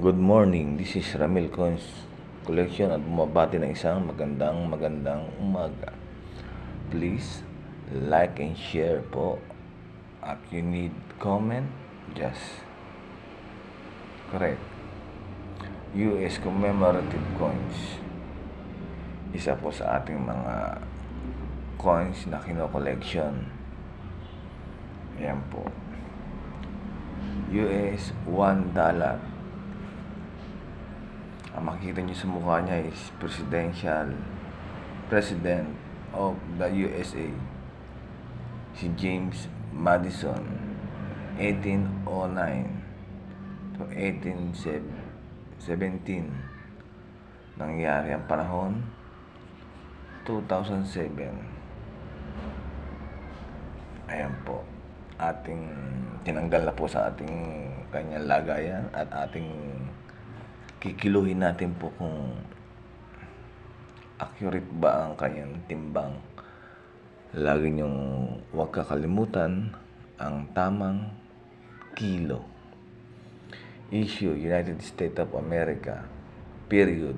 Good morning, this is Ramil Coins Collection at bumabati ng isang magandang umaga. Please like and share po. At you need comment, just correct. US commemorative coins. Isa po sa ating mga coins na kino-collection. Ayan po. US $1. Ang makikita nyo sa mukha niya is President of the USA, si James Madison, 1809 to 1817. Nangyari ang panahon 2007. Ayan po, ating tinanggal na po sa ating kanyang lagayan at ating kikiluhin natin po kung accurate ba ang kanyang timbang. Lagi niyong huwag kakalimutan ang tamang kilo. Issue, United States of America, period.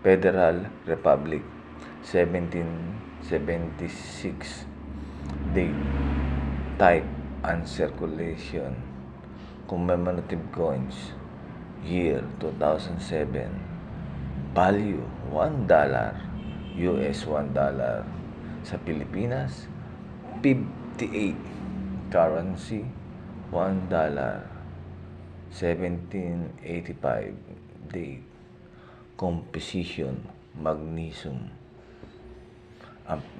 Federal Republic, 1776. Date, type, and circulation. Commemorative coins, year 2007. Value $1, US $1. Sa Pilipinas, 58. Currency $1, 1785. Date, composition, magnesium.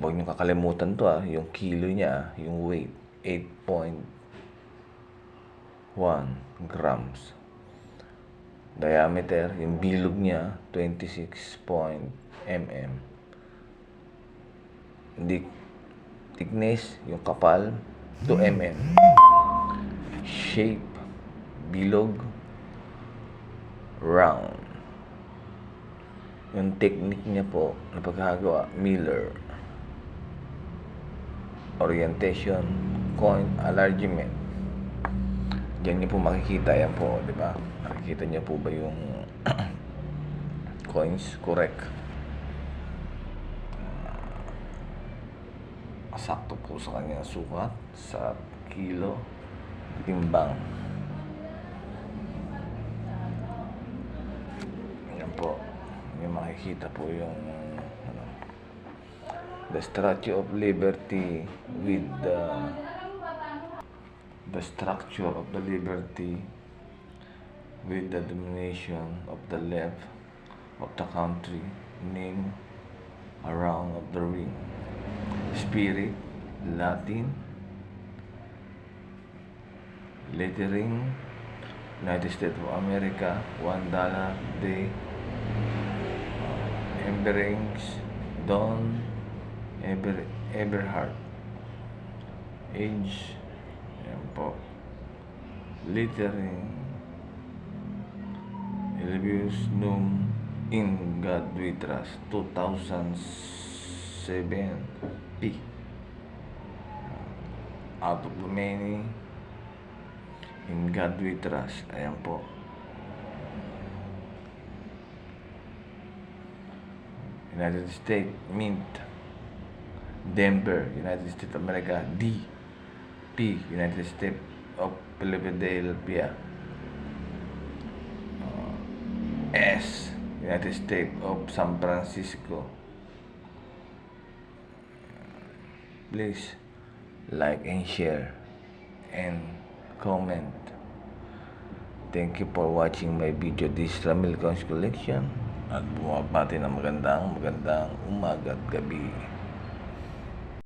Huwag nyo kakalimutan to, yung kilo niya, yung weight, 8.1 grams. Diameter, yung bilog niya, 26 mm. Thickness, yung kapal, 2 mm. Shape, bilog, round. Yung technique niya po na pagkagawa, Miller. Orientation, coin enlargement. Diyan niyo po makikita yan po, di ba? Nakikita niyo po ba yung coins? Correct. Sakto po sa kanyang sukat, sa kilo, timbang. Yan po. May makikita po yung the Statue of Liberty with the structure of the liberty with the domination of the left of the country, name around of the ring. Spirit, Latin, lettering, United States of America, $1 day, emberings, Don Eberhard, age, ayan po, lettering, Elvius Num, In God We Trust, 2007 P. Out of the many, In God We Trust. Ayan po. United States Mint, Denver, United States of America, D. P, United States of Philadelphia, S, United States of San Francisco. Please like and share and comment. Thank you for watching my video. This is Ramil Coins Collection at bumabati ng magandang umaga at gabi.